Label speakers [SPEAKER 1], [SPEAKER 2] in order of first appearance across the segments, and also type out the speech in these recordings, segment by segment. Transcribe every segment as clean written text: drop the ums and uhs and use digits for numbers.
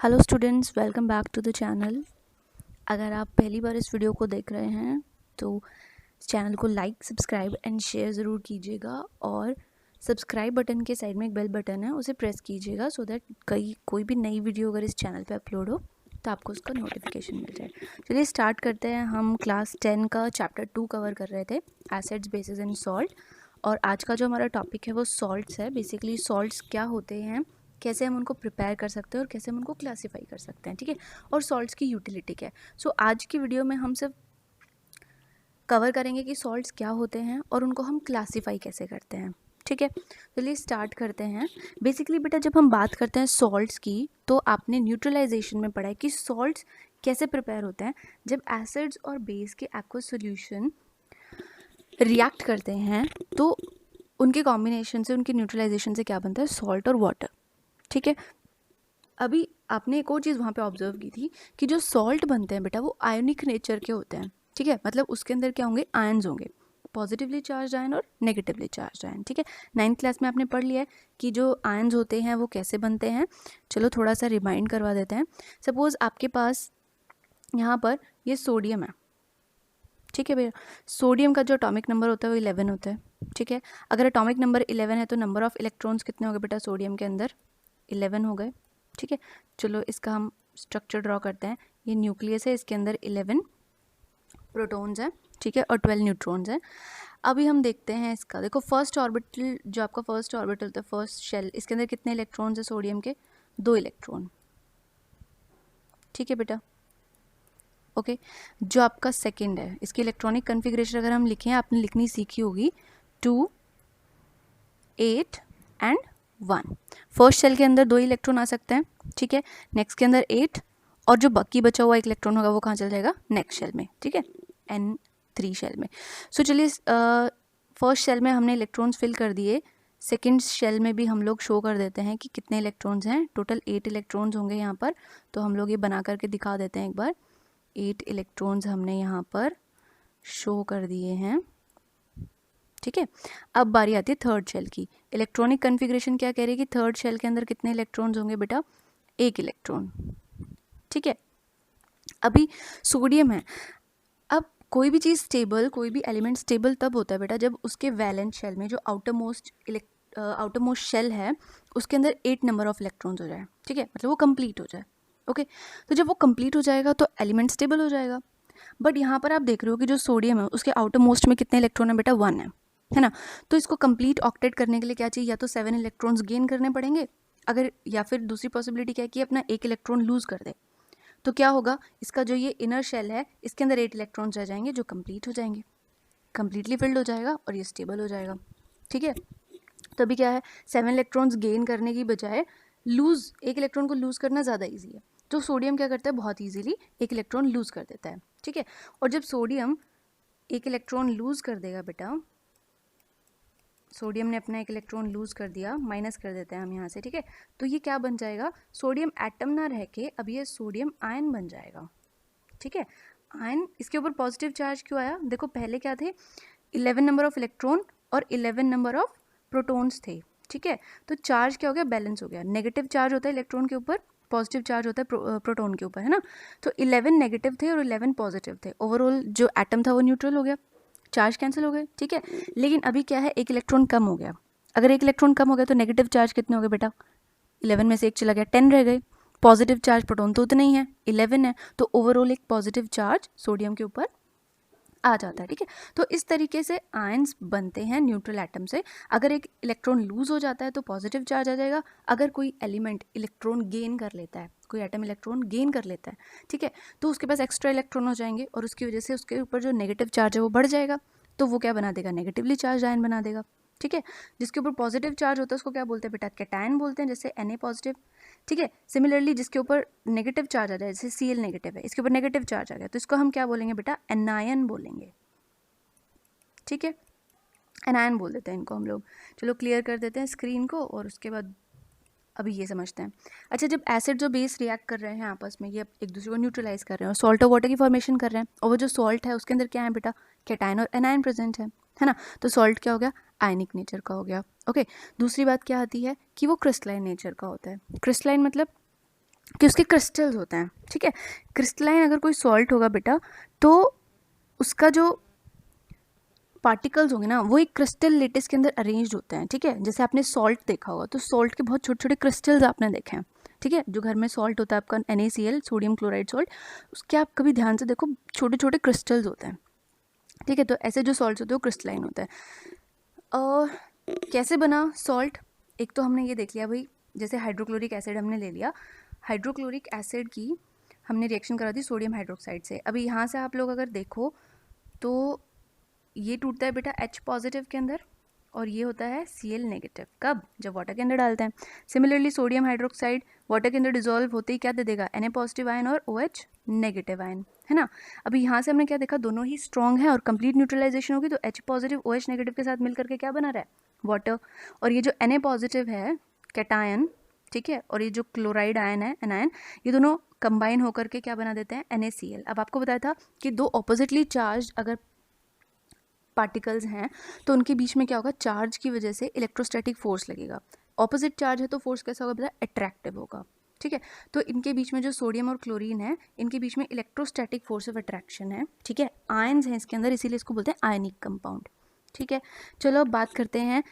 [SPEAKER 1] Hello students, welcome back to the channel. अगर आप पहली बार इस वीडियो को देख रहे हैं तो चैनल को लाइक, सब्सक्राइब एंड शेयर ज़रूर कीजिएगा और सब्सक्राइब बटन के साइड में एक बेल बटन है, उसे प्रेस कीजिएगा सो दैट कोई भी नई वीडियो अगर इस चैनल पे अपलोड हो तो आपको उसका नोटिफिकेशन मिल जाए। चलिए स्टार्ट करते हैं। हम क्लास 10 का चैप्टर 2 कवर कर रहे थे, एसिड्स, बेसिस एंड सॉल्ट। और आज का जो हमारा टॉपिक है वो सॉल्ट्स है। बेसिकली सॉल्ट्स क्या होते हैं, कैसे हम उनको प्रिपेयर कर सकते हैं और कैसे हम उनको क्लासीफाई कर सकते हैं, ठीक है। और सॉल्ट्स की यूटिलिटी क्या है। सो आज की वीडियो में हम सिर्फ कवर करेंगे कि सॉल्ट्स क्या होते हैं और उनको हम क्लासीफाई कैसे करते हैं, ठीक है। चलिए स्टार्ट करते हैं। बेसिकली बेटा, जब हम बात करते हैं सॉल्ट्स की तो आपने न्यूट्रलाइजेशन में पढ़ा है कि सॉल्ट्स कैसे प्रिपेयर होते हैं। जब एसिड्स और बेस के एक्वस सॉल्यूशन रिएक्ट करते हैं तो उनके कॉम्बिनेशन से, उनके न्यूट्रलाइजेशन से क्या बनता है, सॉल्ट और वाटर, ठीक है। अभी आपने एक और चीज़ वहाँ पे ऑब्जर्व की थी कि जो सॉल्ट बनते हैं बेटा वो आयोनिक नेचर के होते हैं, ठीक है। मतलब उसके अंदर क्या होंगे, आयन्स होंगे, पॉजिटिवली चार्ज आयन और नेगेटिवली चार्ज आयन, ठीक है। 9th क्लास में आपने पढ़ लिया है कि जो आयन्स होते हैं वो कैसे बनते हैं। चलो थोड़ा सा रिमाइंड करवा देते हैं। सपोज आपके पास यहाँ पर ये सोडियम है, ठीक है भैया। सोडियम का जो अटोमिक नंबर होता है वो 11 होता है, ठीक है। अगर अटोमिक नंबर 11 है तो नंबर ऑफ इलेक्ट्रॉन्स कितने हो गए बेटा सोडियम के अंदर, 11 हो गए, ठीक है। चलो इसका हम स्ट्रक्चर ड्रॉ करते हैं। ये न्यूक्लियस है, इसके अंदर 11 प्रोटॉन्स हैं, ठीक है, और 12 न्यूट्रॉन्स हैं। अभी हम देखते हैं इसका, देखो फर्स्ट ऑर्बिटल, जो आपका फर्स्ट ऑर्बिटल होता है, फर्स्ट शेल, इसके अंदर कितने इलेक्ट्रॉन्स है सोडियम के, 2 इलेक्ट्रॉन, ठीक है बेटा। ओके जो आपका सेकंड है, इसकी इलेक्ट्रॉनिक कन्फिग्रेशन अगर हम लिखें, आपने लिखनी सीखी होगी 2, 8 एंड 1। फर्स्ट शेल के अंदर 2 इलेक्ट्रॉन आ सकते हैं, ठीक है। नेक्स्ट के अंदर 8 और जो बाकी बचा हुआ एक इलेक्ट्रॉन होगा वो कहाँ चल जाएगा, नेक्स्ट शेल में, ठीक है, N3 शेल में। सो चलिए फर्स्ट शेल में हमने इलेक्ट्रॉन्स फिल कर दिए, सेकेंड शेल में भी हम लोग शो कर देते हैं कि कितने इलेक्ट्रॉन्स हैं। टोटल 8 इलेक्ट्रॉन्स होंगे यहाँ पर, तो हम लोग ये बना करके दिखा देते हैं एक बार। 8 इलेक्ट्रॉन्स हमने यहाँ पर शो कर दिए हैं, ठीक है। अब बारी आती है थर्ड शेल की। इलेक्ट्रॉनिक कन्फिग्रेशन क्या कह रही है कि थर्ड शेल के अंदर कितने इलेक्ट्रॉन्स होंगे बेटा, 1 इलेक्ट्रॉन, ठीक है। अभी सोडियम है। अब कोई भी चीज़ स्टेबल, कोई भी एलिमेंट स्टेबल तब होता है बेटा जब उसके वैलेंट शेल में, जो आउटरमोस्ट शेल है, उसके अंदर 8 नंबर ऑफ इलेक्ट्रॉन्स हो जाए, ठीक है, मतलब वो कंप्लीट हो जाए। ओके तो जब वो कंप्लीट हो जाएगा तो एलिमेंट स्टेबल हो जाएगा। बट यहाँ पर आप देख रहे हो कि जो सोडियम है उसके आउटर मोस्ट में कितने इलेक्ट्रॉन है बेटा, 1 है ना। तो इसको कंप्लीट ऑक्टेट करने के लिए क्या चाहिए, या तो 7 इलेक्ट्रॉन्स गेन करने पड़ेंगे, अगर, या फिर दूसरी पॉसिबिलिटी क्या है कि अपना 1 इलेक्ट्रॉन लूज कर दे। तो क्या होगा, इसका जो ये इनर शेल है इसके अंदर 8 इलेक्ट्रॉन्स रह जाएंगे जो कंप्लीट हो जाएंगे, कंप्लीटली फिल्ड हो जाएगा और ये स्टेबल हो जाएगा, ठीक है। तो अभी क्या है, 7 इलेक्ट्रॉन्स गेन करने की बजाय लूज, 1 इलेक्ट्रॉन को लूज करना ज़्यादा ईजी है। तो सोडियम क्या करता है, बहुत ईजिली 1 इलेक्ट्रॉन लूज कर देता है, ठीक है। और जब सोडियम 1 इलेक्ट्रॉन लूज कर देगा बेटा, सोडियम ने अपना 1 इलेक्ट्रॉन लूज कर दिया, माइनस कर देते हैं हम यहाँ से, ठीक है। तो ये क्या बन जाएगा, सोडियम एटम ना रह के अब ये सोडियम आयन बन जाएगा, ठीक है। आयन, इसके ऊपर पॉजिटिव चार्ज क्यों आया, देखो पहले क्या थे, 11 नंबर ऑफ इलेक्ट्रॉन और 11 नंबर ऑफ प्रोटॉन्स थे, ठीक है। तो चार्ज क्या हो गया, बैलेंस हो गया। नेगेटिव चार्ज होता है इलेक्ट्रॉन के ऊपर, पॉजिटिव चार्ज होता है प्रोटॉन के ऊपर, है ना। तो 11 नेगेटिव थे और 11 पॉजिटिव थे, ओवरऑल जो एटम था वो न्यूट्रल हो गया, चार्ज कैंसिल हो गए, ठीक है। लेकिन अभी क्या है, 1 इलेक्ट्रॉन कम हो गया। अगर 1 इलेक्ट्रॉन कम हो गया तो नेगेटिव चार्ज कितने हो गए बेटा, 11 में से 1 चला गया, 10 रह गए। पॉजिटिव चार्ज प्रोटॉन तो उतना ही है, 11 है, तो ओवरऑल एक पॉजिटिव चार्ज सोडियम के ऊपर आ जाता है, ठीक है। तो इस तरीके से आयंस बनते हैं न्यूट्रल एटम से। अगर एक इलेक्ट्रॉन लूज हो जाता है तो पॉजिटिव चार्ज आ जाएगा, अगर कोई एलिमेंट इलेक्ट्रॉन गेन कर लेता है, कोई एटम इलेक्ट्रॉन गेन कर लेता है, ठीक है, तो उसके पास एक्स्ट्रा इलेक्ट्रॉन हो जाएंगे और उसकी वजह से उसके ऊपर जो नेगेटिव चार्ज है वो बढ़ जाएगा, तो वो क्या बना देगा, नेगेटिवली चार्ज आयन बना देगा, ठीक है। जिसके ऊपर पॉजिटिव चार्ज होता है उसको क्या बोलते हैं बेटा, कैटायन बोलते हैं, जैसे Na पॉजिटिव, ठीक है। सिमिलरली जिसके ऊपर नेगेटिव चार्ज आ जाए, जैसे Cl नेगेटिव है, इसके ऊपर नेगेटिव चार्ज आ गया तो इसको हम क्या बोलेंगे बेटा, एनायन बोलेंगे, ठीक है। एनायन बोल देते हैं इनको हम लोग। चलो क्लियर कर देते हैं स्क्रीन को और उसके बाद अभी ये समझते हैं। अच्छा, जब एसिड और बेस रिएक्ट कर रहे हैं आपस में, ये एक दूसरे को न्यूट्रलाइज कर रहे हैं और सॉल्ट और वाटर की फॉर्मेशन कर रहे हैं, और वो जो सॉल्ट है उसके अंदर क्या है बेटा, कैटायन और एनायन प्रेजेंट है ना। तो सॉल्ट क्या हो गया, आयनिक नेचर का हो गया, ओके। दूसरी बात क्या आती है कि वो क्रिस्टलाइन नेचर का होता है। क्रिस्टलाइन मतलब कि उसके क्रिस्टल्स होते हैं, ठीक है। क्रिस्टलाइन अगर कोई सॉल्ट होगा बेटा तो उसका जो पार्टिकल्स होंगे ना वो एक क्रिस्टल लेटिस के अंदर अरेंज्ड होते हैं, ठीक है। जैसे आपने सॉल्ट देखा होगा तो सॉल्ट के बहुत छोटे छोटे क्रिस्टल्स आपने देखे हैं, ठीक है। जो घर में सॉल्ट होता है आपका NaCl, सोडियम क्लोराइड सॉल्ट, उसके आप कभी ध्यान से देखो छोटे छोटे क्रिस्टल्स होते हैं, ठीक है। तो ऐसे जो सॉल्ट्स होते हैं वो क्रिस्टलाइन होते हैं। कैसे बना सॉल्ट, एक तो हमने ये देख लिया भाई, जैसे हाइड्रोक्लोरिक एसिड हमने ले लिया, हाइड्रोक्लोरिक एसिड की हमने रिएक्शन करा दी सोडियम हाइड्रोक्साइड से। अभी यहाँ से आप लोग अगर देखो तो ये टूटता है बेटा H पॉजिटिव के अंदर और ये होता है Cl नेगेटिव, कब, जब वाटर के अंदर डालते हैं। सिमिलरली सोडियम हाइड्रोक्साइड वाटर के अंदर डिजोल्व होते ही क्या दे देगा, Na पॉजिटिव आयन और OH नेगेटिव आयन, है ना। अभी यहाँ से हमने क्या देखा, दोनों ही स्ट्रॉन्ग है और कंप्लीट न्यूट्रलाइजेशन होगी तो H पॉजिटिव OH नेगेटिव के साथ मिलकर के क्या बना रहा है, वाटर। और ये जो Na पॉजिटिव है कैटायन, ठीक है, और ये जो क्लोराइड आयन है एनायन, ये दोनों कंबाइन होकर के क्या बना देते हैं, NaCl। अब आपको बताया था कि दो ऑपोजिटली चार्ज अगर पार्टिकल्स हैं तो उनके बीच में क्या होगा, चार्ज की वजह से इलेक्ट्रोस्टैटिक फोर्स लगेगा। ऑपोजिट चार्ज है तो फोर्स कैसा होगा बेटा, अट्रैक्टिव होगा, ठीक है। तो इनके बीच में जो सोडियम और क्लोरीन है इनके बीच में इलेक्ट्रोस्टैटिक फोर्स ऑफ अट्रैक्शन है, ठीक है। आयन्स हैं इसके अंदर, इसीलिए इसको बोलते हैं आयनिक कंपाउंड, ठीक है। चलो अब बात करते हैं,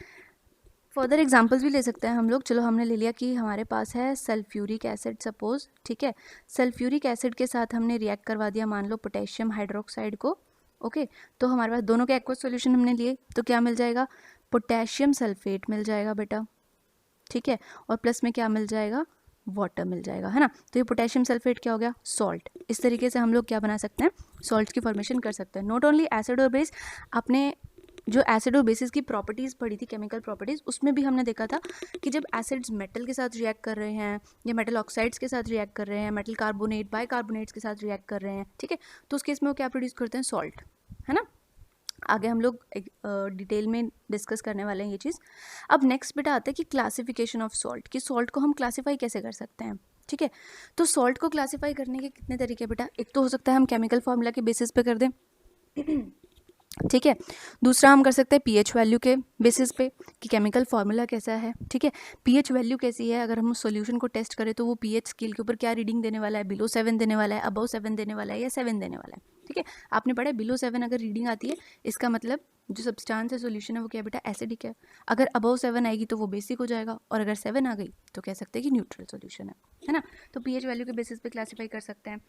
[SPEAKER 1] फर्दर एग्जाम्पल्स भी ले सकते हैं हम लोग। चलो हमने ले लिया कि हमारे पास है सल्फ्यूरिक एसिड सपोज, ठीक है। सल्फ्यूरिक एसिड के साथ हमने रिएक्ट करवा दिया मान लो पोटेशियम हाइड्रोक्साइड को, ओके। तो हमारे पास दोनों के एक्वस सॉल्यूशन हमने लिए तो क्या मिल जाएगा, पोटेशियम सल्फेट मिल जाएगा बेटा, ठीक है। और प्लस में क्या मिल जाएगा, वाटर मिल जाएगा, है ना। तो ये पोटेशियम सल्फेट क्या हो गया, सॉल्ट। इस तरीके से हम लोग क्या बना सकते हैं, सॉल्ट्स की फॉर्मेशन कर सकते हैं। नॉट ओनली एसिड और बेस, आपने जो एसिड और बेसिस की प्रॉपर्टीज़ पढ़ी थी, केमिकल प्रॉपर्टीज़, उसमें भी हमने देखा था कि जब एसिड्स मेटल के साथ रिएक्ट कर रहे हैं या मेटल ऑक्साइड्स के साथ रिएक्ट कर रहे हैं, मेटल कार्बोनेट बाइकार्बोनेट्स के साथ रिएक्ट कर रहे हैं, ठीक है, तो उस केस में वो क्या प्रोड्यूस करते हैं, सॉल्ट, है ना। आगे हम लोग डिटेल में डिस्कस करने वाले हैं ये चीज़। अब नेक्स्ट बेटा आता है कि क्लासिफिकेशन ऑफ सॉल्ट, कि सॉल्ट को हम क्लासीफाई कैसे कर सकते हैं, ठीक है। तो सॉल्ट को क्लासीफाई करने के कितने तरीके बेटा, एक तो हो सकता है हम केमिकल फार्मूला के बेसिस पे कर दें, ठीक है। दूसरा हम कर सकते हैं पीएच वैल्यू के बेसिस पे कि केमिकल फार्मूला कैसा है, ठीक है। पीएच वैल्यू कैसी है, अगर हम सॉल्यूशन को टेस्ट करें तो वो पीएच स्केल के ऊपर क्या रीडिंग देने वाला है, बिलो 7 देने वाला है, अबव 7 देने वाला है या 7 देने वाला है, ठीक है। आपने पढ़ा है बिलो 7 अगर रीडिंग आती है इसका मतलब जो सब्सटेंस है सोल्यूशन है वो क्या बेटा, एसिडिक है। अगर अबव 7 आएगी तो वो बेसिक हो जाएगा और अगर 7 आ गई तो कह सकते हैं कि न्यूट्रल सोल्यूशन है ना। तो पीएच वैल्यू के बेसिस पे क्लासीफाई कर सकते हैं।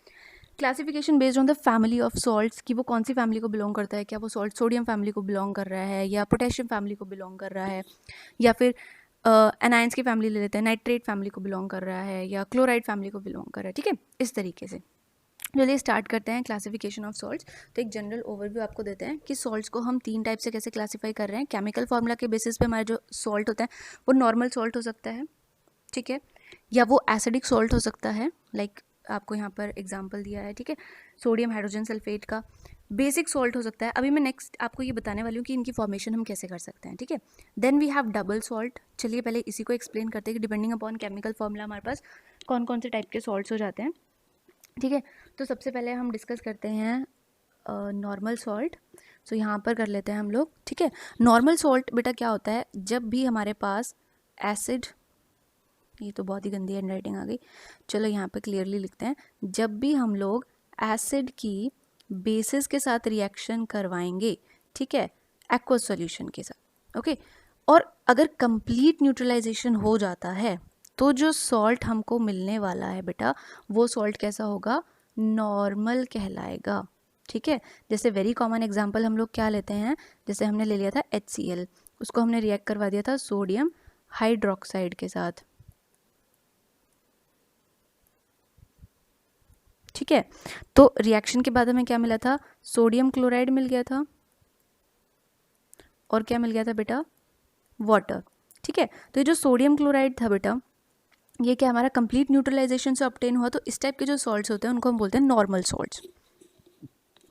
[SPEAKER 1] Classification based on the family of salts, कि वो कौन सी फैमिली को बिलोंग करता है, क्या वो सॉल्ट सोडियम फैमिली को बिलोंग कर रहा है या पोटेशियम फैमिली को बिलोंग कर रहा है या फिर एनाइंस की फैमिली ले लेते हैं, नाइट्रेट फैमिली को बिलोंग कर रहा है या क्लोराइड फैमिली को बिलोंग कर रहा है, ठीक है। इस तरीके से चलिए स्टार्ट करते हैं क्लासिफिकेशन ऑफ सॉल्ट्स। तो एक जनरल ओवरव्यू आपको देते हैं कि सॉल्ट्स को हम 3 टाइप से कैसे क्लासीफाई कर रहे हैं। केमिकल फार्मूला के बेसिस पे हमारे जो सॉल्ट होता है वो नॉर्मल सॉल्ट हो सकता है, ठीक है, या वो एसिडिक सॉल्ट हो सकता है, लाइक आपको यहाँ पर एग्जांपल दिया है, ठीक है, सोडियम हाइड्रोजन सल्फेट का। बेसिक सॉल्ट हो सकता है, अभी मैं नेक्स्ट आपको ये बताने वाली हूँ कि इनकी फॉर्मेशन हम कैसे कर सकते हैं, ठीक है। Then we have double salt. चलिए पहले इसी को एक्सप्लेन करते हैं कि डिपेंडिंग अपॉन केमिकल फॉर्मूला हमारे पास कौन कौन से टाइप के सॉल्ट्स हो जाते हैं, ठीक है। तो सबसे पहले हम डिस्कस करते हैं नॉर्मल सॉल्ट। सो यहाँ पर कर लेते हैं हम लोग, ठीक है। नॉर्मल सॉल्ट बेटा क्या होता है, जब भी हमारे पास एसिड, ये तो बहुत ही गंदी हैंड राइटिंग आ गई, चलो यहाँ पे क्लियरली लिखते हैं, जब भी हम लोग एसिड की बेसिस के साथ रिएक्शन करवाएंगे, ठीक है, एक्वस सॉल्यूशन के साथ, ओके, और अगर कंप्लीट न्यूट्रलाइजेशन हो जाता है तो जो सॉल्ट हमको मिलने वाला है बेटा वो सॉल्ट कैसा होगा, नॉर्मल कहलाएगा, ठीक है। जैसे वेरी कॉमन एग्जांपल हम लोग क्या लेते हैं, जैसे हमने ले लिया था HCl, उसको हमने रिएक्ट करवा दिया था सोडियम हाइड्रोक्साइड के साथ, ठीक है। तो रिएक्शन के बाद हमें क्या मिला था, सोडियम क्लोराइड मिल गया था और क्या मिल गया था बेटा, वाटर, ठीक है। तो ये जो सोडियम क्लोराइड था बेटा ये क्या हमारा कंप्लीट न्यूट्रलाइजेशन से ऑब्टेन हुआ। तो इस टाइप के जो सॉल्ट्स होते हैं उनको हम बोलते हैं नॉर्मल सॉल्ट्स,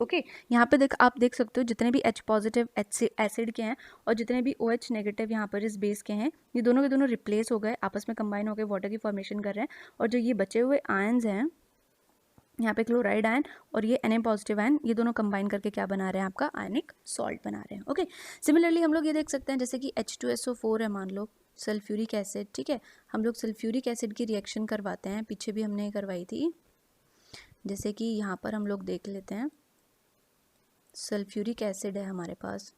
[SPEAKER 1] ओके। यहाँ पे आप देख सकते हो जितने भी H पॉजिटिव एसिड के हैं और जितने भी OH नेगेटिव यहाँ पर इस बेस के हैं, ये दोनों के दोनों रिप्लेस हो गए, आपस में कंबाइन हो गए, वाटर की फॉर्मेशन कर रहे हैं। और जो ये बचे हुए आयन्स हैं यहाँ पे क्लोराइड आयन और ये Na पॉजिटिव आयन, ये दोनों कंबाइन करके क्या बना रहे हैं, आपका आयनिक सॉल्ट बना रहे हैं, ओके। सिमिलरली हम लोग ये देख सकते हैं जैसे कि H2SO4 है मान लो, सल्फ्यूरिक एसिड, ठीक है। हम लोग सल्फ्यूरिक एसिड की रिएक्शन करवाते हैं, पीछे भी हमने करवाई थी। जैसे कि यहाँ पर हम लोग देख लेते हैं, सल्फ्यूरिक एसिड है हमारे पास,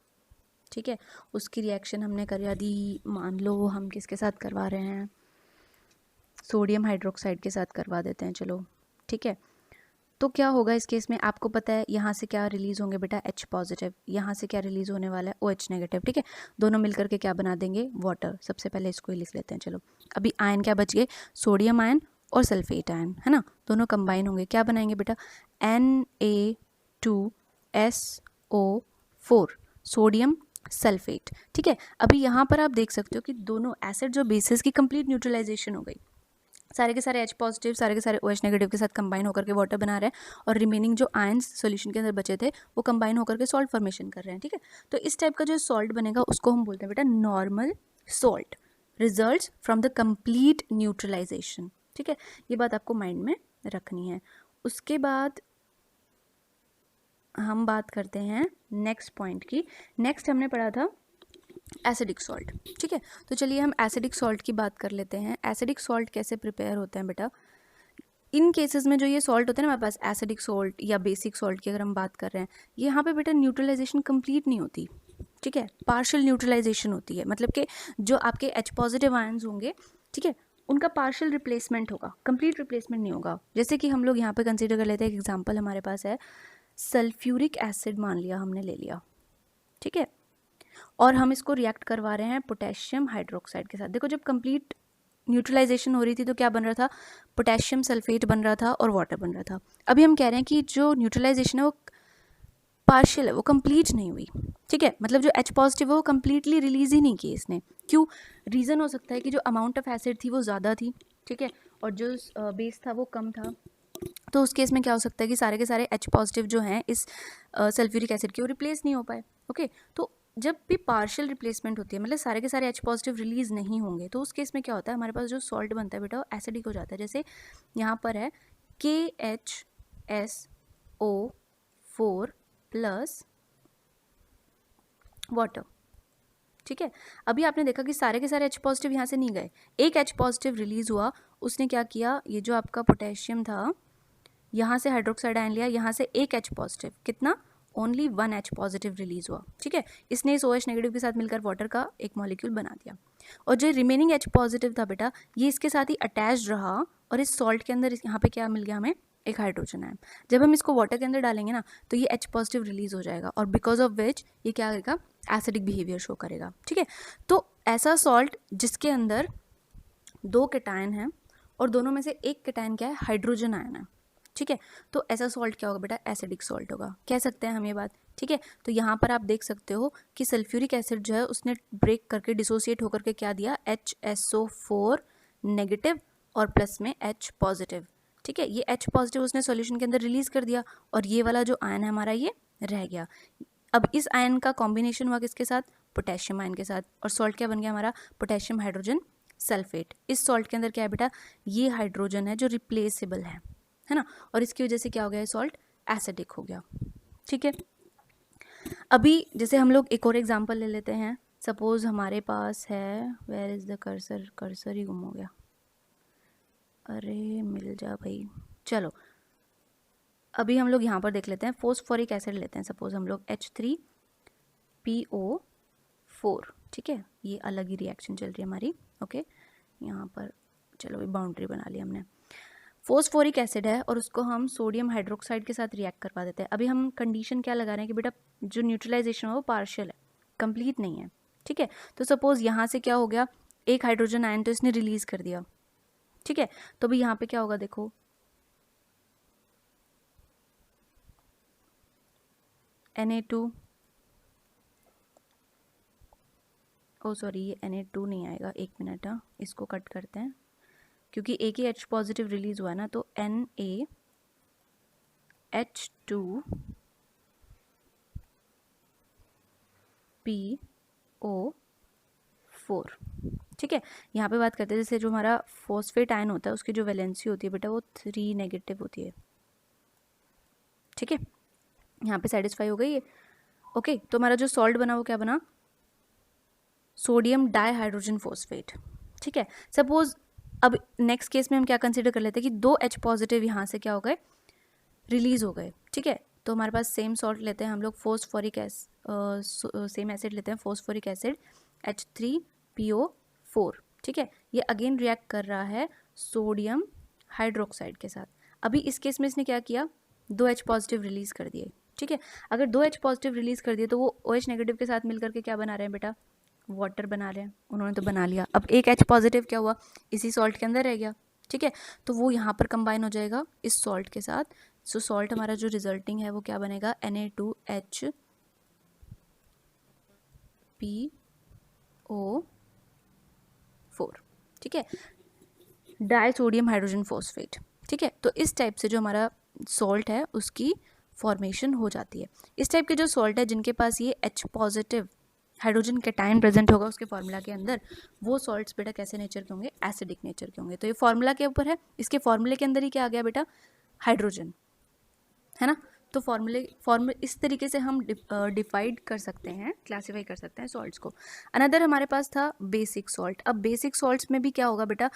[SPEAKER 1] ठीक है। उसकी रिएक्शन हमने करा दी, मान लो हम किसके साथ करवा रहे हैं, सोडियम हाइड्रोक्साइड के साथ करवा देते हैं, चलो ठीक है। तो क्या होगा इस केस में, आपको पता है यहाँ से क्या रिलीज होंगे बेटा, H पॉजिटिव, यहाँ से क्या रिलीज होने वाला है, OH नेगेटिव, ठीक है। दोनों मिलकर के क्या बना देंगे, वाटर। सबसे पहले इसको ही लिख लेते हैं, चलो। अभी आयन क्या बच गए, सोडियम आयन और सल्फेट आयन, है ना, दोनों कंबाइन होंगे, क्या बनाएंगे बेटा, Na2SO4, सोडियम सल्फेट, ठीक है। अभी यहाँ पर आप देख सकते हो कि दोनों एसिड जो बेसिस की कंप्लीट न्यूट्रलाइजेशन हो गई, सारे के सारे H पॉजिटिव सारे के सारे OH नेगेटिव के साथ कंबाइन होकर के वाटर बना रहे हैं, और रिमेनिंग जो आयंस सॉल्यूशन के अंदर बचे थे वो कंबाइन होकर के सॉल्ट फॉर्मेशन कर रहे हैं, ठीक है। तो इस टाइप का जो सॉल्ट बनेगा उसको हम बोलते हैं बेटा normal salt, results from the complete neutralisation, ठीक है। ये बात आपको माइंड में रखनी है। उसके बाद हम बात करते हैं नेक्स्ट पॉइंट की। नेक्स्ट हमने पढ़ा था एसिडिक सॉल्ट, ठीक है। तो चलिए हम एसिडिक सॉल्ट की बात कर लेते हैं। एसिडिक सॉल्ट कैसे प्रिपेयर होते हैं बेटा, इन केसेस में जो ये सॉल्ट होते हैं ना हमारे पास, एसिडिक सॉल्ट या बेसिक सॉल्ट की अगर हम बात कर रहे हैं, ये यहाँ पे बेटा न्यूट्रलाइजेशन कंप्लीट नहीं होती, ठीक है, पार्शियल न्यूट्रलाइजेशन होती है। मतलब कि जो आपके H पॉजिटिव आयंस होंगे, ठीक है, उनका पार्शियल रिप्लेसमेंट होगा, कंप्लीट रिप्लेसमेंट नहीं होगा। जैसे कि हम लोग यहाँ पे कंसीडर कर लेते हैं, एक एग्जाम्पल हमारे पास है, सल्फ्यूरिक एसिड मान लिया हमने ले लिया, ठीक है, और हम इसको रिएक्ट करवा रहे हैं पोटेशियम हाइड्रोक्साइड के साथ। देखो जब कंप्लीट न्यूट्रलाइजेशन हो रही थी तो क्या बन रहा था, पोटेशियम सल्फेट बन रहा था और वाटर बन रहा था। अभी हम कह रहे हैं कि जो न्यूट्रलाइजेशन है वो पार्शियल है, वो कंप्लीट नहीं हुई, ठीक है। मतलब जो H पॉजिटिव है वो कंप्लीटली रिलीज ही नहीं की इसने। क्यों, रीज़न हो सकता है कि जो अमाउंट ऑफ एसिड थी वो ज़्यादा थी, ठीक है, और जो बेस था वो कम था। तो उस केस में क्या हो सकता है कि सारे के सारे H पॉजिटिव जो हैं इस सल्फ्यूरिक एसिड के वो रिप्लेस नहीं हो पाए, ओके। तो जब भी पार्शियल रिप्लेसमेंट होती है, मतलब सारे के सारे H पॉजिटिव रिलीज नहीं होंगे, तो उस केस में क्या होता है, हमारे पास जो सॉल्ट बनता है बेटा वो एसिडिक हो जाता है। जैसे यहाँ पर है KHSO4 प्लस वाटर, ठीक है। अभी आपने देखा कि सारे के सारे H पॉजिटिव यहाँ से नहीं गए, एक H पॉजिटिव रिलीज हुआ, उसने क्या किया, ये जो आपका पोटेशियम था यहाँ से हाइड्रोक्साइड आयन लिया, यहाँ से एक H पॉजिटिव, कितना, ओनली 1 H पॉजिटिव रिलीज हुआ, ठीक है। इसने इस OH नेगेटिव के साथ मिलकर वाटर का एक मॉलिक्यूल बना दिया, और जो रिमेनिंग H पॉजिटिव था बेटा ये इसके साथ ही अटैच्ड रहा, और इस सॉल्ट के अंदर यहाँ पे क्या मिल गया हमें, एक हाइड्रोजन आयन। जब हम इसको वाटर के अंदर डालेंगे ना तो ये H पॉजिटिव रिलीज हो जाएगा, और बिकॉज ऑफ विच ये क्या करेगा, एसिडिक बिहेवियर शो करेगा, ठीक है। तो ऐसा सॉल्ट जिसके अंदर 2 कैटायन हैं और दोनों में से एक कैटायन क्या है, हाइड्रोजन आयन है, ठीक है। तो ऐसा सॉल्ट क्या होगा बेटा, एसिडिक सॉल्ट होगा, कह सकते हैं हम ये बात, ठीक है। तो यहाँ पर आप देख सकते हो कि सल्फ्यूरिक एसिड जो है उसने ब्रेक करके डिसोसिएट होकर के क्या दिया, HSO4 नेगेटिव और प्लस में H पॉजिटिव, ठीक है। ये H पॉजिटिव उसने सॉल्यूशन के अंदर रिलीज कर दिया, और ये वाला जो आयन है हमारा ये रह गया। अब इस आयन का कॉम्बिनेशन हुआ किसके साथ, पोटेशियम आयन के साथ, और सॉल्ट क्या बन गया हमारा, पोटेशियम हाइड्रोजन सल्फेट। इस सॉल्ट के अंदर क्या है बेटा, ये हाइड्रोजन है जो रिप्लेसेबल है ना, और इसकी वजह से क्या हो गया, सॉल्ट एसिडिक हो गया, ठीक है। अभी जैसे हम लोग एक और एग्जांपल ले लेते हैं। सपोज हमारे पास है, where is the cursor, cursor ही गुम हो गया, अरे मिल जा भाई, चलो अभी हम लोग यहाँ पर देख लेते हैं, फोस्फोरिक एसिड लेते हैं। सपोज हम लोग H3PO4, ठीक है, ये अलग ही रिएक्शन चल रही है हमारी, ओके। यहाँ पर चलो अभी बाउंड्री बना ली हमने। फोस्फोरिक एसिड है और उसको हम सोडियम हाइड्रोक्साइड के साथ रिएक्ट करवा देते हैं। अभी हम कंडीशन क्या लगा रहे हैं कि बेटा जो न्यूट्रलाइजेशन है वो पार्शियल है, कंप्लीट नहीं है, ठीक है। तो सपोज यहाँ से क्या हो गया, एक हाइड्रोजन आयन तो इसने रिलीज कर दिया, ठीक है। तो अभी यहाँ पे क्या होगा, देखो Na2, ओ सॉरी ये Na2 नहीं आएगा, एक मिनट, हाँ इसको कट करते हैं क्योंकि एक ही H पॉजिटिव रिलीज हुआ है ना, तो NaH2PO4, ठीक है। यहाँ पे बात करते हैं जैसे जो हमारा फॉस्फेट आयन होता है उसकी जो वैलेंसी होती है बेटा वो 3 नेगेटिव होती है, ठीक है। यहाँ पे सेटिस्फाई हो गई है, ओके। तो हमारा जो सॉल्ट बना वो क्या बना, सोडियम डाइहाइड्रोजन फॉस्फेट, ठीक है। सपोज अब नेक्स्ट केस में हम क्या कंसिडर कर लेते हैं कि 2 H पॉजिटिव यहाँ से क्या हो गए, रिलीज हो गए, ठीक है। तो हमारे पास सेम सॉल्ट लेते हैं हम लोग, सेम एसिड लेते हैं फॉस्फोरिक एसिड H3PO4, ठीक है। ये अगेन रिएक्ट कर रहा है सोडियम हाइड्रोक्साइड के साथ। अभी इस केस में इसने क्या किया, 2 H पॉजिटिव रिलीज कर दिए, ठीक है। अगर 2 H पॉजिटिव रिलीज कर दिए तो वो OH नेगेटिव के साथ मिलकर के क्या बना रहे हैं बेटा, वाटर बना रहे हैं। उन्होंने तो बना लिया, अब एक H पॉजिटिव क्या हुआ, इसी सॉल्ट के अंदर रह गया, ठीक है। तो वो यहाँ पर कंबाइन हो जाएगा इस सॉल्ट के साथ। सो सॉल्ट हमारा जो रिजल्टिंग है वो क्या बनेगा, Na2HPO4, ठीक है, डाई सोडियम हाइड्रोजन फॉस्फेट, ठीक है। तो इस टाइप से जो हमारा सॉल्ट है उसकी फॉर्मेशन हो जाती है। इस टाइप के जो सॉल्ट है जिनके पास ये H positive hydrogen cation present होगा उसके फॉर्मूला के अंदर, वो सॉल्ट्स बेटा कैसे नेचर के होंगे, एसिडिक नेचर के होंगे। तो ये फॉर्मूला के ऊपर है, इसके फॉर्मूले के अंदर ही क्या आ गया बेटा, हाइड्रोजन, है ना। तो फॉर्मूले इस तरीके से हम डिवाइड कर सकते हैं, क्लासीफाई कर सकते हैं सॉल्ट्स को। अनदर हमारे पास था बेसिक सॉल्ट। अब बेसिक सॉल्ट्स में भी क्या होगा बेटा,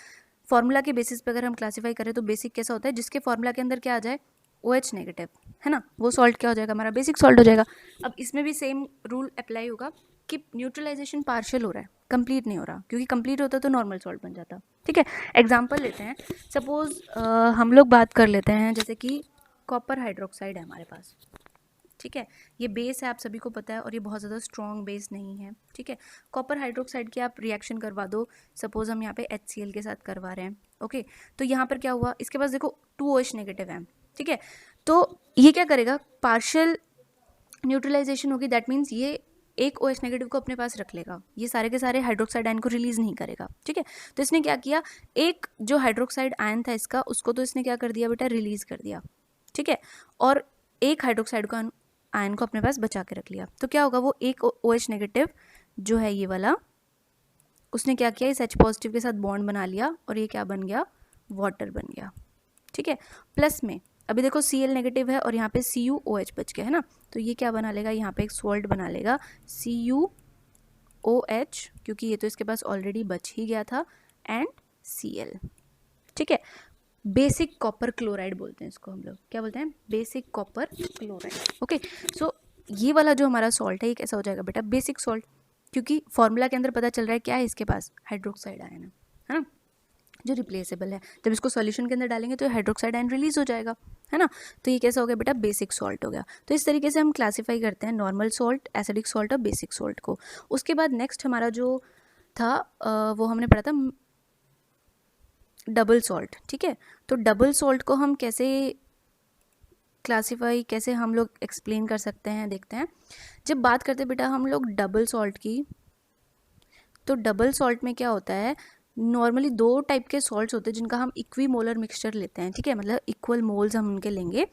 [SPEAKER 1] फॉर्मूला के बेसिस पे अगर हम क्लासीफाई करें तो बेसिक कैसा होता है, जिसके फॉर्मूला के अंदर क्या आ जाए, OH नेगेटिव, है ना, वो सॉल्ट क्या हो जाएगा, हमारा बेसिक सॉल्ट हो जाएगा। अब इसमें भी सेम रूल अप्लाई होगा कि न्यूट्रलाइजेशन पार्शियल हो रहा है, कंप्लीट नहीं हो रहा, क्योंकि कंप्लीट होता तो नॉर्मल सॉल्ट बन जाता, ठीक है। एग्जाम्पल लेते हैं, सपोज हम लोग बात कर लेते हैं जैसे कि कॉपर हाइड्रोक्साइड है हमारे पास, ठीक है। ये बेस है, आप सभी को पता है, और ये बहुत ज़्यादा स्ट्रॉन्ग बेस नहीं है, ठीक है। कॉपर हाइड्रोक्साइड की आप रिएक्शन करवा दो, सपोज हम यहाँ पे HCl के साथ करवा रहे हैं, ओके। तो यहाँ पर क्या हुआ, इसके पास देखो 2 OH नेगेटिव है, ठीक है। तो ये क्या करेगा, पार्शियल न्यूट्रलाइजेशन होगी, दैट मीन्स ये एक OH नेगेटिव को अपने पास रख लेगा, ये सारे के सारे हाइड्रोक्साइड आयन को रिलीज नहीं करेगा, ठीक है। तो इसने क्या किया, एक जो हाइड्रोक्साइड आयन था इसका, उसको तो इसने क्या कर दिया बेटा, रिलीज कर दिया, ठीक है। और एक हाइड्रोक्साइड को आयन को अपने पास बचा के रख लिया। तो क्या होगा, वो एक OH नेगेटिव जो है ये वाला, उसने क्या किया, इस H पॉजिटिव के साथ बॉन्ड बना लिया और ये क्या बन गया, वाटर बन गया, ठीक है। प्लस में अभी देखो Cl नेगेटिव है और यहाँ पे CuOH बच गया, है ना। तो ये क्या बना लेगा, यहाँ पे एक सॉल्ट बना लेगा CuOH, क्योंकि ये तो इसके पास ऑलरेडी बच ही गया था, एंड Cl, ठीक है। बेसिक कॉपर क्लोराइड बोलते हैं इसको हम लोग, क्या बोलते हैं, बेसिक कॉपर क्लोराइड, ओके। सो ये वाला जो हमारा सॉल्ट है ये कैसा हो जाएगा बेटा, बेसिक सॉल्ट, क्योंकि फॉर्मूला के अंदर पता चल रहा है क्या है इसके पास, हाइड्रोक्साइड आयन है ना, जो रिप्लेसेबल है। जब इसको सॉल्यूशन के अंदर डालेंगे तो हाइड्रोक्साइड आयन रिलीज हो जाएगा, है ना। तो ये कैसा हो गया बेटा, बेसिक सॉल्ट हो गया। तो इस तरीके से हम क्लासीफाई करते हैं नॉर्मल सॉल्ट, एसिडिक सॉल्ट और बेसिक सॉल्ट को। उसके बाद नेक्स्ट हमारा जो था वो हमने पढ़ा था डबल सॉल्ट, ठीक है। तो डबल सॉल्ट को हम कैसे क्लासीफाई, कैसे हम लोग एक्सप्लेन कर सकते हैं, देखते हैं। जब बात करते हैं बेटा हम लोग डबल सॉल्ट की, तो डबल सॉल्ट में क्या होता है, नॉर्मली 2 टाइप के सॉल्ट्स होते हैं जिनका हम इक्विमोलर मिक्सचर लेते हैं, ठीक है, मतलब इक्वल मोल्स हम उनके लेंगे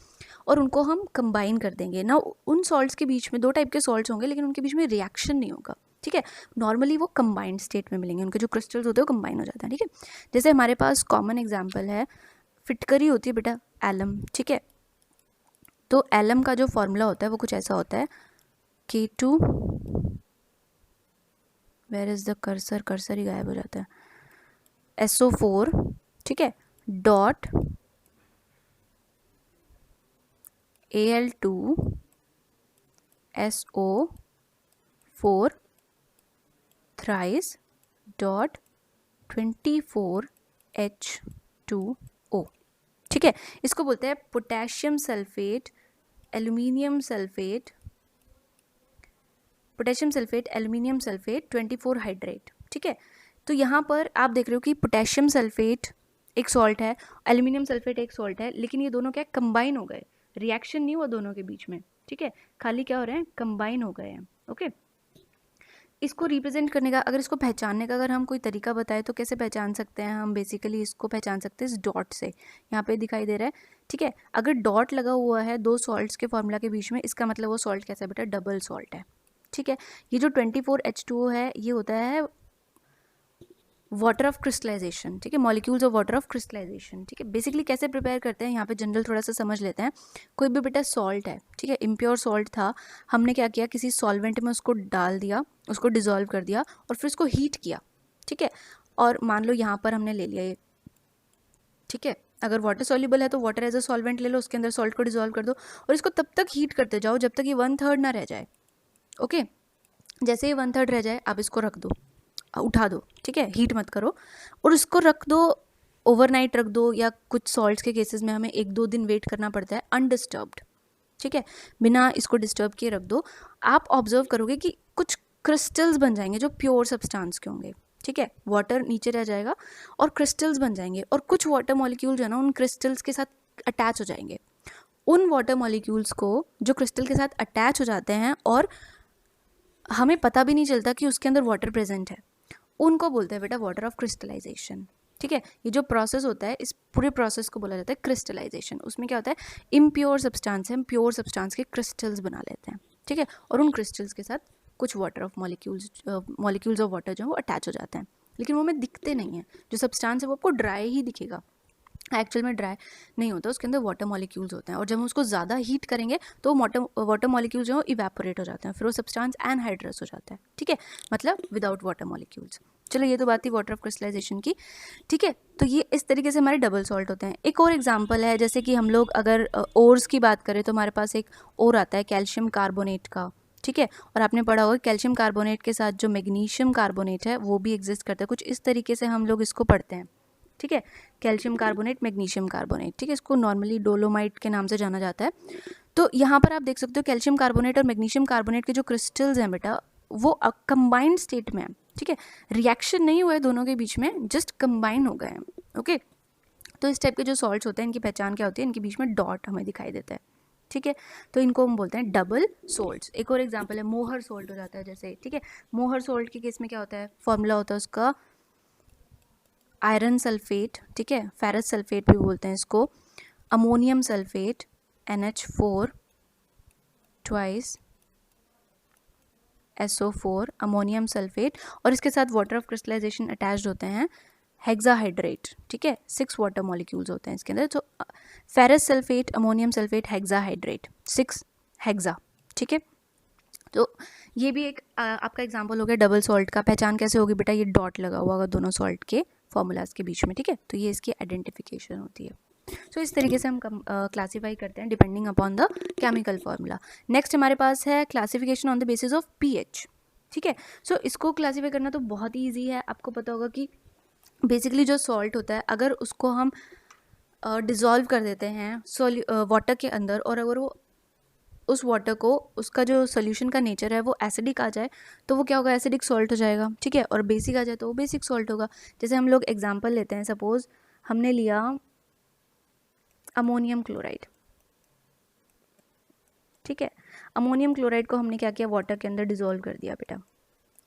[SPEAKER 1] और उनको हम कंबाइन कर देंगे ना। उन सॉल्ट्स के बीच में 2 टाइप के सॉल्ट्स होंगे लेकिन उनके बीच में रिएक्शन नहीं होगा, ठीक है। नॉर्मली वो कंबाइंड स्टेट में मिलेंगे, उनके जो क्रिस्टल्स होते हैं वो कंबाइन हो जाते हैं, ठीक है। जैसे हमारे पास कॉमन एग्जाम्पल है, फिटकरी होती है बेटा, एलम, ठीक है। तो एलम का जो फॉर्मूला होता है वो कुछ ऐसा होता है, K2, where is the cursor, cursor ही गायब हो जाता है, SO4, ठीक है, dot Al2SO4 thrice dot 24H2O, ठीक है। इसको बोलते हैं potassium sulphate, aluminium sulphate, potassium sulphate, aluminium sulphate 24 hydrate, ठीक है। तो यहाँ पर आप देख रहे हो कि पोटेशियम सल्फेट एक सॉल्ट है, एल्यूमिनियम सल्फेट एक सॉल्ट है, लेकिन ये दोनों क्या कंबाइन हो गए, रिएक्शन नहीं हुआ दोनों के बीच में, ठीक है, खाली क्या हो रहे हैं, कंबाइन हो गए हैं, ओके। इसको रिप्रेजेंट करने का, अगर इसको पहचानने का अगर हम कोई तरीका बताएं तो कैसे पहचान सकते हैं हम, बेसिकली इसको पहचान सकते हैं इस डॉट से, यहाँ पे दिखाई दे रहा है, ठीक है। अगर डॉट लगा हुआ है 2 सॉल्ट्स के फॉर्मूला के बीच में, इसका मतलब वो सॉल्ट कैसा है बेटा, डबल सॉल्ट है, ठीक है। ये जो 24H2O है ये होता है वाटर ऑफ क्रिस्टलाइजेशन, ठीक है, molecules of water of crystallisation, ठीक है। बेसिकली कैसे प्रिपेयर करते हैं यहाँ पे जनरल थोड़ा सा समझ लेते हैं। कोई भी बेटा सॉल्ट है, ठीक है, इम्प्योर सॉल्ट था, हमने क्या किया, किसी सॉल्वेंट में उसको डाल दिया, उसको डिजोल्व कर दिया और फिर उसको हीट किया, ठीक है। और मान लो यहाँ पर हमने ले लिया ये, ठीक है, अगर वाटर सॉल्युबल है तो वाटर एज अ सॉल्वेंट ले लो, उसके अंदर सॉल्ट को डिजोल्व कर दो और इसको तब तक हीट करते जाओ जब तक ये 1/3 ना रह जाए। ओके, जैसे ही 1/3 रह जाए आप इसको रख दो, उठा दो, ठीक है, हीट मत करो, और उसको रख दो, ओवरनाइट रख दो, या कुछ सॉल्ट्स के केसेस में हमें 1-2 दिन वेट करना पड़ता है अनडिस्टर्ब्ड, ठीक है, बिना इसको डिस्टर्ब किए रख दो। आप ऑब्जर्व करोगे कि कुछ क्रिस्टल्स बन जाएंगे जो प्योर सब्सटेंस के होंगे, ठीक है, वाटर नीचे रह जाएगा और क्रिस्टल्स बन जाएंगे, और कुछ वाटर मॉलिक्यूल जो है ना उन क्रिस्टल्स के साथ अटैच हो जाएंगे। उन वाटर मॉलिक्यूल्स को जो क्रिस्टल के साथ अटैच हो जाते हैं और हमें पता भी नहीं चलता कि उसके अंदर वाटर प्रेजेंट है, उनको बोलते हैं बेटा वाटर ऑफ क्रिस्टलाइजेशन, ठीक है। ये जो प्रोसेस होता है, इस पूरे प्रोसेस को बोला जाता है क्रिस्टलाइजेशन। उसमें क्या होता है, इम्प्योर सब्सटेंस है, हम प्योर सब्सटेंस के क्रिस्टल्स बना लेते हैं, ठीक है, और उन क्रिस्टल्स के साथ कुछ water of molecules of water जो है वो अटैच हो जाते हैं, लेकिन वो हमें दिखते नहीं है। जो सब्सटेंस है वो आपको ड्राई ही दिखेगा, एक्चुअल में ड्राई नहीं होता, उसके अंदर वाटर मॉलिक्यूल्स होते हैं, और जब हम उसको ज़्यादा हीट करेंगे तो वाटर मॉलिक्यूल्स जो है इवेपोरेट हो जाते हैं, फिर वो सब्सटेंस एनहाइड्रस हो जाता है, ठीक है, मतलब विदाउट वाटर मॉलिक्यूल्स। चलो ये तो बात थी वाटर ऑफ क्रिस्टलाइजेशन की, ठीक है। तो ये इस तरीके से हमारे डबल सॉल्ट होते हैं। एक और एग्जांपल है, जैसे कि हम लोग अगर ओर्स की बात करें तो हमारे पास एक और आता है कैल्शियम कार्बोनेट का, ठीक है, और आपने पढ़ा होगा कैल्शियम कार्बोनेट के साथ जो मैग्नीशियम कार्बोनेट है वो भी एग्जिस्ट करता है, कुछ इस तरीके से हम लोग इसको पढ़ते हैं, ठीक है, कैल्शियम कार्बोनेट, मैग्नीशियम कार्बोनेट, ठीक है, इसको नॉर्मली डोलोमाइट के नाम से जाना जाता है। तो यहाँ पर आप देख सकते हो कैल्शियम कार्बोनेट और मैग्नीशियम कार्बोनेट के जो क्रिस्टल्स हैं बेटा वो कंबाइंड स्टेट में है, ठीक है, रिएक्शन नहीं हुआ है दोनों के बीच में, जस्ट कंबाइन हो गए हैं। ओके, तो इस टाइप के जो सॉल्ट्स होते हैं इनकी पहचान क्या होती है, इनके बीच में डॉट हमें दिखाई देता है, ठीक है, तो इनको हम बोलते हैं डबल सोल्ट्स। एक और एग्जांपल है मोहर सोल्ट हो जाता है जैसे, ठीक है, मोहर सोल्ट के केस में क्या होता है, फॉर्मूला होता है उसका आयरन सल्फेट, ठीक है, फेरस सल्फेट भी बोलते हैं इसको, ammonium sulphate NH4 twice SO4 ammonium sulphate, और इसके साथ वाटर ऑफ क्रिस्टलाइजेशन अटैच्ड होते हैं हेक्साहाइड्रेट, ठीक है, 6 वाटर मॉलिक्यूल्स होते हैं इसके अंदर। तो ferrous sulphate, ammonium sulphate, hexahydrate, 6 hexa, ठीक है। तो ये भी एक आपका एग्जांपल हो गया डबल सॉल्ट का। पहचान कैसे होगी बेटा, ये डॉट लगा हुआ होगा दोनों सॉल्ट के फॉर्मूलाज के बीच में, ठीक है, तो ये इसकी आइडेंटिफिकेशन होती है। सो इस तरीके से हम क्लासीफाई करते हैं depending upon the chemical formula. Next हमारे पास है classification on the basis of pH, ठीक है। सो इसको क्लासीफाई करना तो बहुत ही ईजी है, आपको पता होगा कि बेसिकली जो सॉल्ट होता है अगर उसको हम डिज़ोल्व कर देते हैं वाटर के अंदर, और अगर वो उस वाटर को उसका जो सोल्यूशन का नेचर है वो एसिडिक आ जाए तो वो क्या होगा, एसिडिक सॉल्ट हो जाएगा, ठीक है, और बेसिक आ जाए तो वो बेसिक सॉल्ट होगा। जैसे हम लोग एग्जांपल लेते हैं, सपोज हमने लिया अमोनियम क्लोराइड, ठीक है, अमोनियम क्लोराइड को हमने क्या किया, वाटर के अंदर डिज़ोल्व कर दिया बेटा।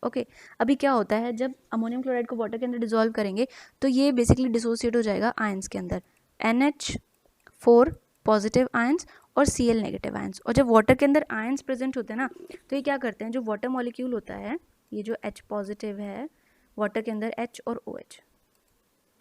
[SPEAKER 1] ओके, अभी क्या होता है जब अमोनियम क्लोराइड को वाटर के अंदर डिज़ोल्व करेंगे तो ये बेसिकली डिसोसिएट हो जाएगा आयंस के अंदर, NH4 पॉजिटिव आयंस और Cl नेगेटिव आयंस। और जब वाटर के अंदर आयंस प्रेजेंट होते हैं ना तो ये क्या करते हैं, जो वाटर मॉलिक्यूल होता है, ये जो H पॉजिटिव है वाटर के अंदर, H और OH,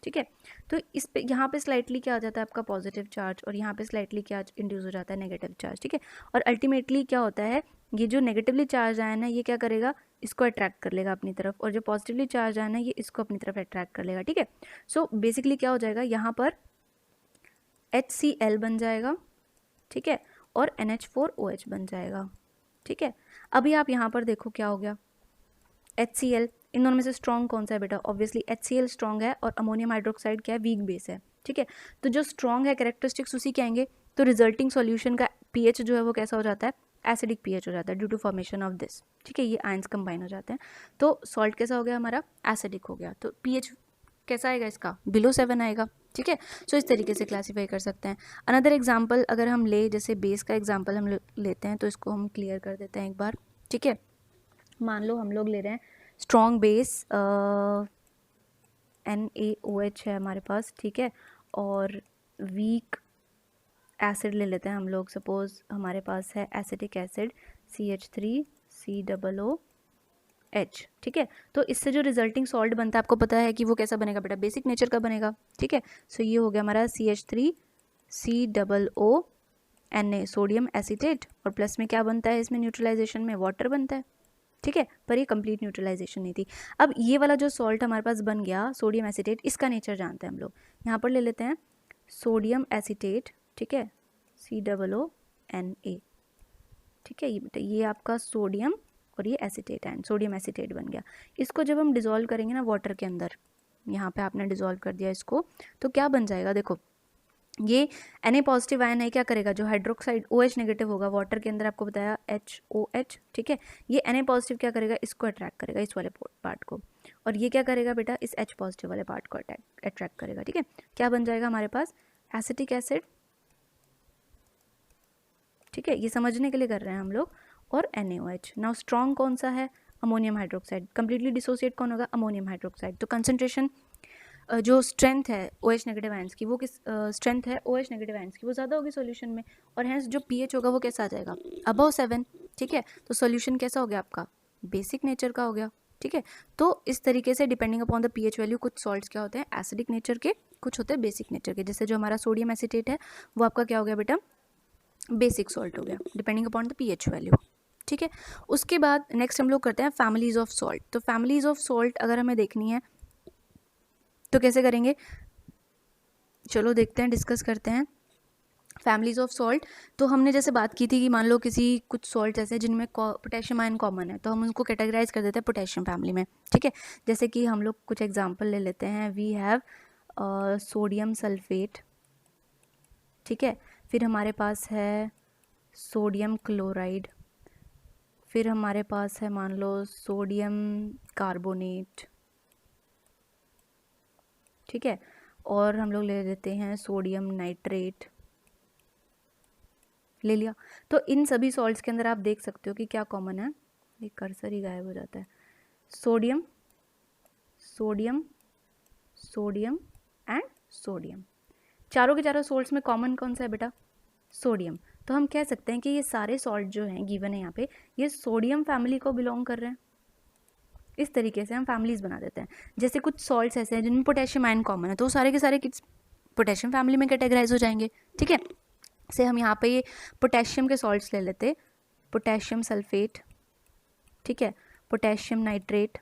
[SPEAKER 1] ठीक है, तो इस पे यहाँ पे स्लाइटली क्या आ जाता है आपका पॉजिटिव चार्ज, और यहाँ पे स्लाइटली क्या इंड्यूस हो जाता है, नेगेटिव चार्ज, ठीक है, और अल्टीमेटली क्या होता है, ये जो नेगेटिवली चार्ज आया ना ये क्या करेगा, इसको अट्रैक्ट कर लेगा अपनी तरफ, और जो पॉजिटिवली चार्ज आया ना ये इसको अपनी तरफ अट्रैक्ट कर लेगा, ठीक है। सो बेसिकली क्या हो जाएगा, यहाँ पर HCl बन जाएगा, ठीक है, और NH4OH बन जाएगा, ठीक है। अभी आप यहाँ पर देखो क्या हो गया, HCl, इन दोनों में से स्ट्रॉन्ग कौन सा है बेटा, ऑब्वियसली HCl स्ट्रॉन्ग है, और अमोनियम हाइड्रोक्साइड क्या है, वीक बेस है, ठीक है, तो जो स्ट्रॉन्ग है कैरेक्टरिस्टिक्स उसी के आएंगे, तो रिजल्टिंग सॉल्यूशन का पीएच जो है वो कैसा हो जाता है, एसिडिक पीएच हो जाता है due to formation of this, ठीक है, ये आयंस कंबाइन हो जाते हैं, तो सॉल्ट कैसा हो गया हमारा, एसिडिक हो गया, तो पीएच कैसा आएगा इसका, बिलो 7 आएगा, ठीक है। सो इस तरीके से क्लासीफाई कर सकते हैं। अनदर एग्जाम्पल अगर हम ले, जैसे बेस का एग्जाम्पल हम लेते हैं तो इसको हम क्लियर कर देते हैं एक बार, ठीक है। मान लो हम लोग ले रहे हैं स्ट्रॉन्ग बेस NaOH है हमारे पास, ठीक है, और वीक एसिड ले लेते हैं हम लोग, सपोज हमारे पास है एसिटिक एसिड CH3COO H, ठीक है। तो इससे जो रिजल्टिंग सॉल्ट बनता है आपको पता है कि वो कैसा बनेगा बेटा, बेसिक नेचर का बनेगा, ठीक है। सो ये हो गया हमारा CH3COO सोडियम एसीटेट, और प्लस में क्या बनता है इसमें न्यूट्रलाइजेशन में, वाटर बनता है, ठीक है। पर ये कंप्लीट न्यूट्रलाइजेशन नहीं थी। अब ये वाला जो सॉल्ट हमारे पास बन गया सोडियम एसीटेट, इसका नेचर जानते हैं हम लोग। यहाँ पर ले लेते हैं सोडियम एसीटेट, ठीक है, COO, ठीक है। ये आपका सोडियम और ये एसीटेट आयन, सोडियम एसीटेट बन गया। इसको जब हम डिज़ोल्व करेंगे ना वाटर के अंदर, यहाँ पे आपने डिज़ोल्व कर दिया इसको, तो क्या बन जाएगा देखो, ये Na पॉजिटिव आयन है, क्या करेगा, जो हाइड्रोक्साइड OH नेगेटिव होगा वाटर के अंदर, आपको बताया HOH, ठीक है। ये Na पॉजिटिव क्या करेगा, इसको अट्रैक्ट करेगा, इस वाले पार्ट को, और ये क्या करेगा बेटा, इस H पॉजिटिव वाले पार्ट को अट्रैक्ट करेगा, ठीक है। क्या बन जाएगा हमारे पास, एसिटिक एसिड, ठीक है। ये समझने के लिए कर रहे हैं हम लोग, और NaOH। नाउ स्ट्रॉन्ग कौन सा है, अमोनियम हाइड्रोक्साइड। कंप्लीटली डिसोसिएट कौन होगा, अमोनियम हाइड्रोक्साइड। तो कंसंट्रेशन जो स्ट्रेंथ है OH नेगेटिव आयंस की, वो किस स्ट्रेंथ है OH नेगेटिव आयंस की, वो ज़्यादा होगी सॉल्यूशन में, और हैंस जो pH होगा वो कैसा आ जाएगा, अबव 7, ठीक है। तो सॉल्यूशन कैसा हो गया आपका, बेसिक नेचर का हो गया, ठीक है। तो इस तरीके से depending upon the pH value, कुछ सॉल्ट्स क्या होते हैं एसिडिक नेचर के, कुछ होते हैं बेसिक नेचर के। जैसे जो हमारा सोडियम एसीटेट है वो आपका क्या हो गया बेटा, बेसिक सॉल्ट हो गया, depending upon the pH value, ठीक है। उसके बाद नेक्स्ट हम लोग करते हैं फैमिलीज ऑफ सॉल्ट। तो फैमिलीज ऑफ सॉल्ट अगर हमें देखनी है तो कैसे करेंगे, चलो देखते हैं, डिस्कस करते हैं फैमिलीज ऑफ सॉल्ट। तो हमने जैसे बात की थी कि मान लो किसी कुछ सॉल्ट ऐसे जिनमें पोटेशियम आयन कॉमन है, तो हम उनको कैटेगराइज कर देते हैं पोटेशियम फैमिली में, ठीक है। जैसे कि हम लोग कुछ एग्जांपल ले लेते हैं, वी हैव सोडियम सल्फेट, ठीक है। फिर हमारे पास है सोडियम क्लोराइड, फिर हमारे पास है मान लो सोडियम कार्बोनेट, ठीक है। और हम लोग ले लेते हैं सोडियम नाइट्रेट, ले लिया। तो इन सभी सॉल्ट्स के अंदर आप देख सकते हो कि क्या कॉमन है, ये कर्सर ही गायब हो जाता है, sodium sodium sodium and sodium, चारों के चारों सॉल्ट्स में कॉमन कौन सा है बेटा, सोडियम। तो हम कह सकते हैं कि ये सारे सॉल्ट जो हैं गिवन है यहाँ पे, ये सोडियम फैमिली को बिलोंग कर रहे हैं। इस तरीके से हम फैमिलीज बना देते हैं। जैसे कुछ सॉल्ट्स ऐसे हैं जिनमें पोटेशियम आयन कॉमन है, तो सारे के सारे पोटेशियम फैमिली में कैटेगराइज हो जाएंगे, ठीक है। से हम यहाँ पे ये पोटेशियम के सॉल्ट्स ले लेते, पोटेशियम सल्फेट, ठीक है, पोटेशियम नाइट्रेट,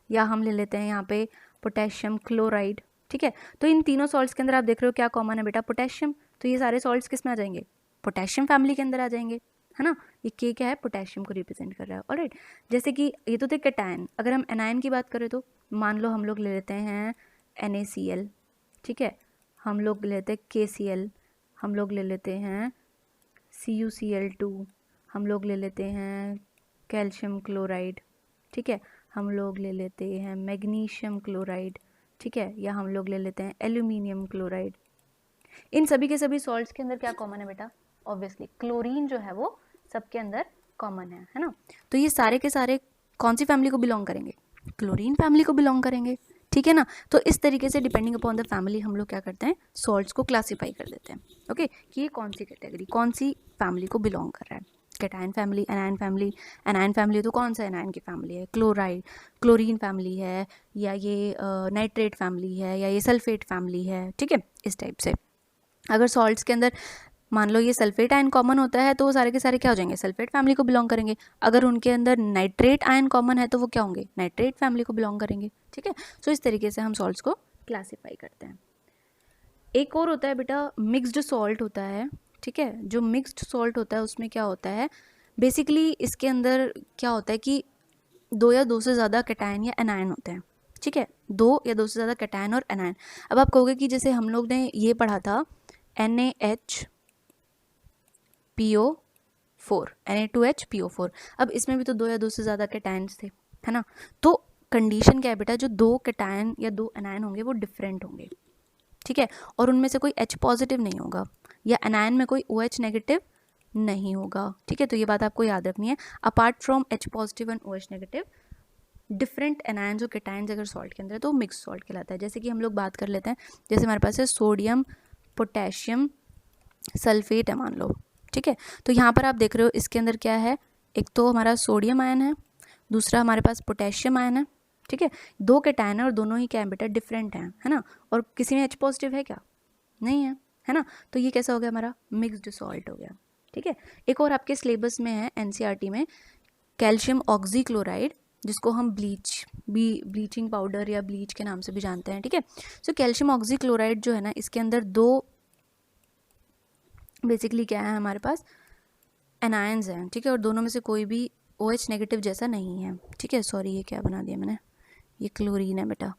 [SPEAKER 1] या हम ले लेते हैं यहाँ पे पोटेशियम क्लोराइड, ठीक है। तो इन तीनों सॉल्ट्स के अंदर आप देख रहे हो क्या कॉमन है बेटा, पोटेशियम। तो ये सारे सॉल्ट्स किस में आ जाएंगे, पोटेशियम फैमिली के अंदर आ जाएंगे, है ना। ये के क्या है, पोटेशियम को रिप्रेजेंट कर रहा है, ऑलराइट। जैसे कि ये तो थे कैटायन, अगर हम एनायन की बात करें तो मान लो हम लोग ले लेते हैं NaCl, ठीक है, हम लोग लेते हैं KCl, हम लोग ले लेते हैं CuCl2, हम लोग ले लेते हैं कैल्शियम क्लोराइड, ठीक है, हम लोग ले लेते हैं मैग्नीशियम क्लोराइड, ठीक है, या हम लोग ले लेते हैं एल्यूमिनियम क्लोराइड। इन सभी के सभी सॉल्ट्स के अंदर क्या कॉमन है बेटा, ऑब्वियसली क्लोरीन जो है वो सबके अंदर कॉमन है ना। तो ये सारे के सारे कौन सी फैमिली को बिलोंग करेंगे, क्लोरीन फैमिली को बिलोंग करेंगे, ठीक है ना। तो इस तरीके से डिपेंडिंग अपॉन द फैमिली हम लोग क्या करते हैं, सॉल्ट्स को क्लासीफाई कर देते हैं, ओके, कि ये कौन सी कैटेगरी, कौन सी फैमिली को बिलोंग कर रहा है। Cation family, anion family, anion family तो कौन सा एनायन की फैमिली है, क्लोराइड क्लोरीन फैमिली है, या ये नाइट्रेट फैमिली है, या ये सल्फेट फैमिली है, ठीक है। इस टाइप से अगर सॉल्ट्स के अंदर मान लो ये सल्फेट आयन कॉमन होता है तो वो सारे के सारे क्या हो जाएंगे, सल्फेट फैमिली को बिलोंग करेंगे। अगर उनके अंदर नाइट्रेट आयन कॉमन है तो वो क्या होंगे, नाइट्रेट फैमिली को बिलोंग करेंगे, ठीक है। सो इस तरीके से हम सॉल्ट्स को क्लासीफाई करते हैं। एक और होता है बेटा मिक्स्ड सॉल्ट होता है, ठीक है। जो मिक्स्ड सॉल्ट होता है उसमें क्या होता है, बेसिकली इसके अंदर क्या होता है कि दो या दो से ज़्यादा कैटायन या एनायन होते हैं, ठीक है, दो या दो से ज़्यादा कैटायन और एनायन। अब आप कहोगे कि जैसे हम लोग ने ये पढ़ा था NaHPO4 Na2HPO4, अब इसमें भी तो दो या दो से ज़्यादा कैटायन्स थे, है ना। तो कंडीशन क्या है बेटा, जो दो कैटायन या दो एनायन होंगे वो डिफरेंट होंगे, ठीक है, और उनमें से कोई H पॉजिटिव नहीं होगा, या एनायन में कोई OH नेगेटिव नहीं होगा, ठीक है। तो ये बात आपको याद रखनी है। Apart from H positive and OH negative, different anions और कैटायन्स अगर सॉल्ट के अंदर है तो मिक्स सॉल्ट कहलाता है। जैसे कि हम लोग बात कर लेते हैं, जैसे हमारे पास है सोडियम पोटेशियम सल्फेट है मान लो, ठीक है। तो यहाँ पर आप देख रहे हो इसके अंदर क्या है, एक तो हमारा सोडियम आयन है दूसरा हमारे पास पोटेशियम आयन है, ठीक है। दो कैटायन है और दोनों ही क्या है बेटा, डिफरेंट हैं, है ना। और किसी में H पॉजिटिव है क्या, नहीं है ना। तो ये कैसा हो गया हमारा, मिक्स्ड सॉल्ट हो गया, ठीक है। एक और आपके सिलेबस में है NCERT में कैल्शियम ऑक्सीक्लोराइड, जिसको हम ब्लीचिंग पाउडर या ब्लीच के नाम से भी जानते हैं, ठीक है। सो कैल्शियम ऑक्सीक्लोराइड जो है ना, इसके अंदर दो बेसिकली क्या है हमारे पास, एनायंस हैं, ठीक है। और दोनों में से कोई भी OH नेगेटिव जैसा नहीं है, ठीक है। सॉरी ये क्या बना दिया मैंने, ये क्लोरीन है बेटा,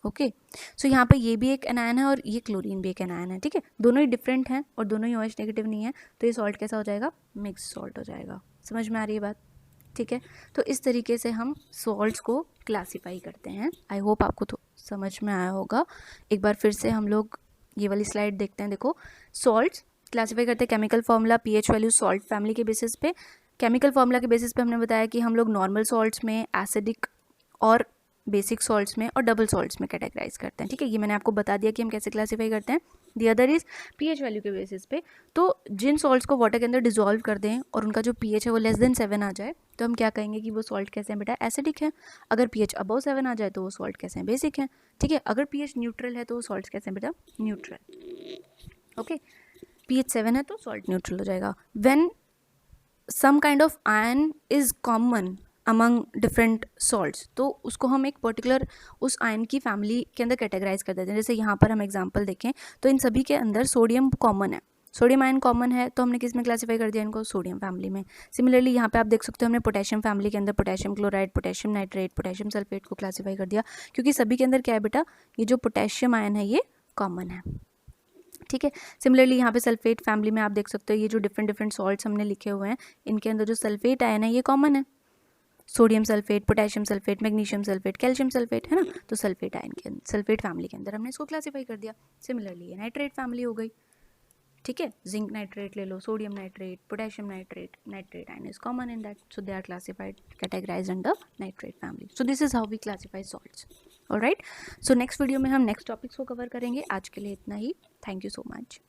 [SPEAKER 1] ओके। सो यहाँ पे ये भी एक एनायन है और ये क्लोरीन भी एक एनायन है, ठीक है। दोनों ही डिफरेंट हैं और दोनों ही OH नेगेटिव नहीं है, तो ये सॉल्ट कैसा हो जाएगा, मिक्स सॉल्ट हो जाएगा। समझ में आ रही है बात, ठीक है। तो इस तरीके से हम सॉल्ट्स को क्लासीफाई करते हैं। आई होप आपको तो समझ में आया होगा। एक बार फिर से हम लोग ये वाली स्लाइड देखते हैं। देखो, सॉल्ट्स क्लासीफाई करते हैं chemical formula, pH value, salt family के बेसिस पे। केमिकल फॉर्मूला के बेसिस पे हमने बताया कि हम लोग नॉर्मल सॉल्ट्स में, एसिडिक और बेसिक सॉल्ट्स में और डबल सॉल्ट्स में कैटेगराइज करते हैं, ठीक है। ये मैंने आपको बता दिया कि हम कैसे क्लासीफाई करते हैं। The other is pH value के बेसिस पे। तो जिन सॉल्ट्स को वाटर के अंदर डिजोल्व कर दें और उनका जो pH है वो <7 आ जाए, तो हम क्या कहेंगे कि वो सॉल्ट कैसे हैं बेटा, एसिडिक है। अगर pH अबव 7 आ जाए तो वो सॉल्ट कैसे हैं, बेसिक हैं, ठीक है। अगर pH न्यूट्रल है तो वो सॉल्ट कैसे हैं बेटा, न्यूट्रल, ओके। pH 7 है तो सॉल्ट न्यूट्रल हो जाएगा। When some kind of ion is common among different salts, तो उसको हम एक पर्टिकुलर उस आयन की फैमिली के अंदर कैटेगराइज कर देते हैं। जैसे यहाँ पर हम एग्जांपल देखें तो इन सभी के अंदर सोडियम कॉमन है, सोडियम आयन कॉमन है, तो हमने किस में क्लासीफाई कर दिया इनको, सोडियम फैमिली में। सिमिलरली यहाँ पे आप देख सकते हो हमने पोटेशियम फैमिली के अंदर potassium chloride, potassium nitrate, potassium sulphate को क्लासीफाई कर दिया, क्योंकि सभी के अंदर क्या है बेटा, ये जो पोटेशियम आयन है ये कॉमन है, ठीक है। सिमिलरली यहाँ पे सल्फेट फैमिली में आप देख सकते हो ये जो डिफरेंट सॉल्ट्स हमने लिखे हुए हैं, इनके अंदर जो सल्फेट आयन है ये कॉमन है, sodium sulphate, potassium sulphate, magnesium sulphate, calcium sulphate, है ना। तो सल्फेट आयन के सल्फेट फैमिली के अंदर हमने इसको क्लासीफाई कर दिया। सिमिलरली ये नाइट्रेट फैमिली हो गई, ठीक है। जिंक नाइट्रेट ले लो, sodium nitrate, potassium nitrate, nitrate ion is common in that, so they are classified, categorized under nitrate family. So this is how we classify salts, alright. So next video में हम next topics को cover करेंगे। आज के लिए इतना ही, thank you so much.